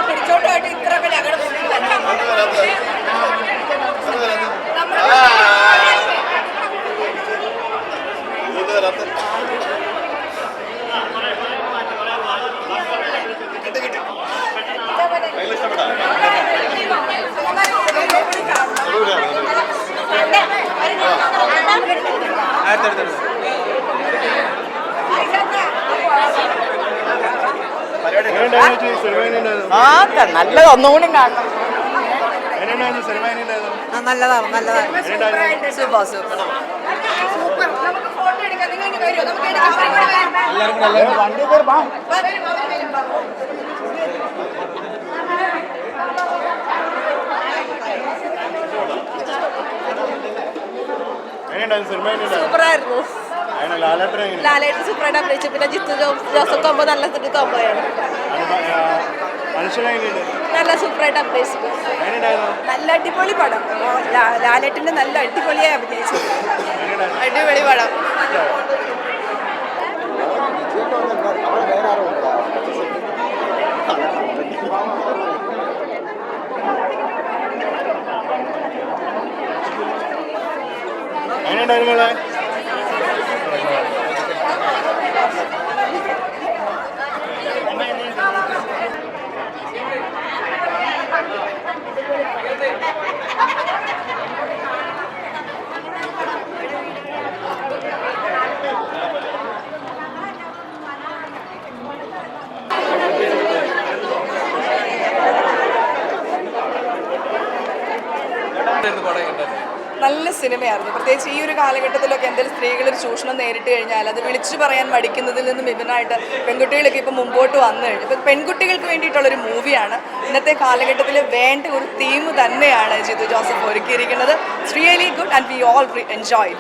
പിടിച്ചോട്ടായിട്ട് ഇത്രയൊക്കെ ഞങ്ങളുടെ നല്ല ഒന്നുകൂടി കാണണം. നല്ലതാണ് നല്ലതാണ് സൂപ്പർ സൂപ്പർ സൂപ്പറായിരുന്നു. ലാലേട്ടൻ സൂപ്പറായിട്ട് അഭിനയിച്ചു. പിന്നെ ജിത്തു ജോസഫ് കോമ്പോ നല്ല കോമ്പോയാണ്. നല്ല സൂപ്പറായിട്ട് അഭിനയിച്ചു. നല്ല അടിപൊളി പടം. ലാലേട്ടൻ്റെ നല്ല അടിപൊളിയായി അഭിനയിച്ചു. അടിപൊളി പടം. എങ്ങനെയുണ്ടായിരുന്നു മോളെ? നല്ല സിനിമയായിരുന്നു. പ്രത്യേകിച്ച് ഈ ഒരു കാലഘട്ടത്തിലൊക്കെ എന്തെങ്കിലും സ്ത്രീകളൊരു ചൂഷണം നേരിട്ട് കഴിഞ്ഞാൽ അത് വിളിച്ചു പറയാൻ മടിക്കുന്നതിൽ നിന്നും വിഭിന്നമായിട്ട് പെൺകുട്ടികളൊക്കെ ഇപ്പോൾ മുമ്പോട്ട് വന്നു കഴിഞ്ഞു. ഇപ്പോൾ പെൺകുട്ടികൾക്ക് വേണ്ടിയിട്ടുള്ളൊരു മൂവിയാണ്. ഇന്നത്തെ കാലഘട്ടത്തിൽ വേണ്ട ഒരു തീം തന്നെയാണ് ജിത്തു ജോസഫ് ഒരുക്കിയിരിക്കുന്നത്. It's really good and we all enjoy.